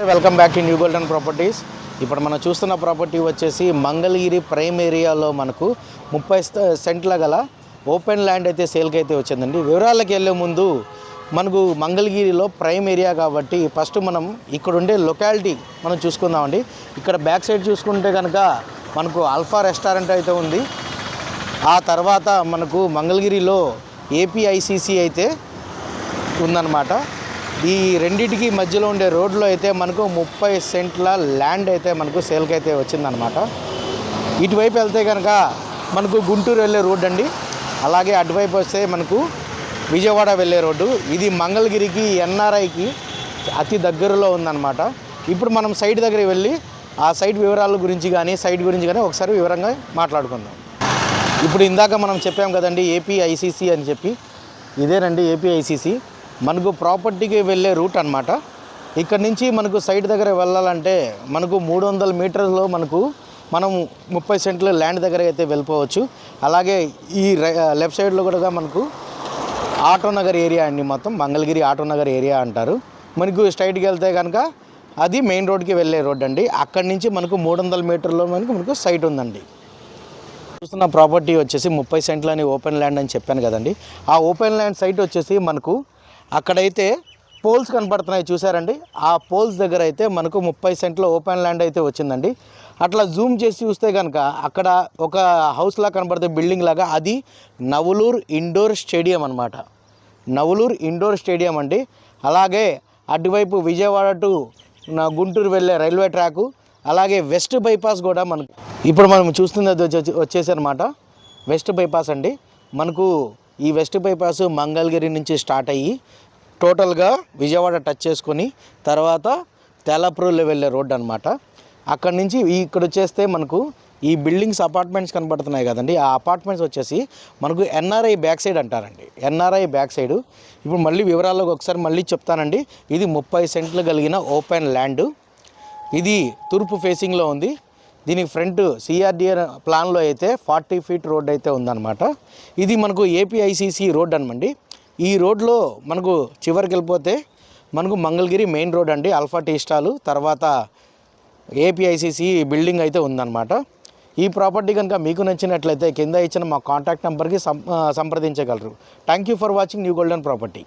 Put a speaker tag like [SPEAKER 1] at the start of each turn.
[SPEAKER 1] Welcome back to new golden properties. ఇప్పుడు మనం చూస్తున్న ప్రాపర్టీ వచ్చేసి మంగళగిరి ప్రైమ్ ఏరియాలో మనకు 30 సెంట్ల గల ఓపెన్ ల్యాండ్ అయితే సేల్కి అయితే వచ్చిందండి. వివరాలకు వెళ్ళే ముందు మనకు మంగళగిరిలో ప్రైమ్ ఏరియా కాబట్టి ఫస్ట్ మనం ఇక్కడ ఉండే లొకాలిటీ మనం చూసుకుందామండి. ఇక్కడ బ్యాక్ సైడ్ చూసుకుంటే కనుక మనకు ఆల్ఫా రెస్టారెంట్ అయితే ఉంది. ఆ తర్వాత మనకు మంగళగిరిలో ఏపీఐసిసి అయితే ఉందన్నమాట. ఈ రెండింటికి మధ్యలో ఉండే రోడ్లో అయితే మనకు 30 సెంట్ల ల్యాండ్ అయితే మనకు సేల్కి అయితే వచ్చిందనమాట. ఇటువైపు వెళ్తే కనుక మనకు గుంటూరు వెళ్ళే రోడ్ అండి. అలాగే అటువైపు వస్తే మనకు విజయవాడ వెళ్ళే రోడ్డు. ఇది మంగళగిరికి ఎన్ఆర్ఐకి అతి దగ్గరలో ఉందన్నమాట. ఇప్పుడు మనం సైట్ దగ్గరికి వెళ్ళి ఆ సైట్ వివరాల గురించి కానీ సైట్ గురించి కానీ ఒకసారి వివరంగా మాట్లాడుకుందాం. ఇప్పుడు ఇందాక మనం చెప్పాం కదండి ఏపీఐసిసి అని చెప్పి, ఇదేనండి ఏపీఐసిసి మనకు ప్రాపర్టీకి వెళ్ళే రూట్ అనమాట. ఇక్కడ నుంచి మనకు సైట్ దగ్గర వెళ్ళాలంటే మనకు 300 మీటర్లో మనం 30 సెంట్ల ల్యాండ్ దగ్గర అయితే వెళ్ళిపోవచ్చు. అలాగే ఈ లెఫ్ట్ సైడ్లో కూడా మనకు ఆటోనగర్ ఏరియా అండి. మొత్తం మంగళగిరి ఆటోనగర్ ఏరియా అంటారు. మనకు స్ట్రైట్కి వెళ్తే కనుక అది మెయిన్ రోడ్కి వెళ్ళే రోడ్ అండి. అక్కడి నుంచి మనకు 300 మీటర్లో మనకు సైట్ ఉందండి. చూస్తున్న ప్రాపర్టీ వచ్చేసి 30 సెంట్లని ఓపెన్ ల్యాండ్ అని చెప్పాను కదండి. ఆ ఓపెన్ ల్యాండ్ సైట్ వచ్చేసి మనకు అక్కడైతే పోల్స్ కనపడుతున్నాయి చూసారండి. ఆ పోల్స్ దగ్గర అయితే మనకు 30 సెంట్ల ఓపెన్ ల్యాండ్ అయితే వచ్చిందండి. అట్లా జూమ్ చేసి చూస్తే కనుక అక్కడ ఒక హౌస్లా కనబడితే బిల్డింగ్ లాగా, అది నవలూరు ఇండోర్ స్టేడియం అనమాట. నవలూరు ఇండోర్ స్టేడియం అండి. అలాగే అటువైపు విజయవాడ టు గుంటూరు వెళ్ళే రైల్వే ట్రాకు, అలాగే వెస్ట్ బైపాస్ కూడా మనకు ఇప్పుడు మనం చూస్తున్నది వచ్చేసి అనమాట వెస్ట్ బైపాస్ అండి. మనకు ఈ వెస్ట్ బైపాస్ మంగళగిరి నుంచి స్టార్ట్ అయ్యి టోటల్గా విజయవాడ టచ్ చేసుకొని తర్వాత తెల్లప్రూలు వెళ్ళే రోడ్ అనమాట. అక్కడి నుంచి ఇక్కడ వచ్చేస్తే మనకు ఈ బిల్డింగ్స్ అపార్ట్మెంట్స్ కనబడుతున్నాయి కదండి. ఆ అపార్ట్మెంట్స్ వచ్చేసి మనకు ఎన్ఆర్ఐ బ్యాక్ సైడ్ అంటారండి. ఎన్ఆర్ఐ బ్యాక్ సైడు ఇప్పుడు మళ్ళీ వివరాల్లోకి ఒకసారి మళ్ళీ చెప్తానండి. ఇది 30 సెంట్లు కలిగిన ఓపెన్ ల్యాండ్. ఇది తూర్పు ఫేసింగ్లో ఉంది. దీనికి ఫ్రంట్ సిఆర్డిఏ ప్లాన్లో అయితే 40 ఫీట్ రోడ్ అయితే ఉందన్నమాట. ఇది మనకు ఏపీఐసిసి రోడ్ అనమండి. ఈ రోడ్లో మనకు చివరికి వెళ్ళిపోతే మనకు మంగళగిరి మెయిన్ రోడ్ అండి. ఆల్ఫా టీ స్టాలు తర్వాత ఏపీఐసిసి బిల్డింగ్ అయితే ఉందన్నమాట. ఈ ప్రాపర్టీ కనుక మీకు నచ్చినట్లయితే కింద ఇచ్చిన మా కాంటాక్ట్ నెంబర్కి సంప్రదించగలరు. Thank you for watching new golden property.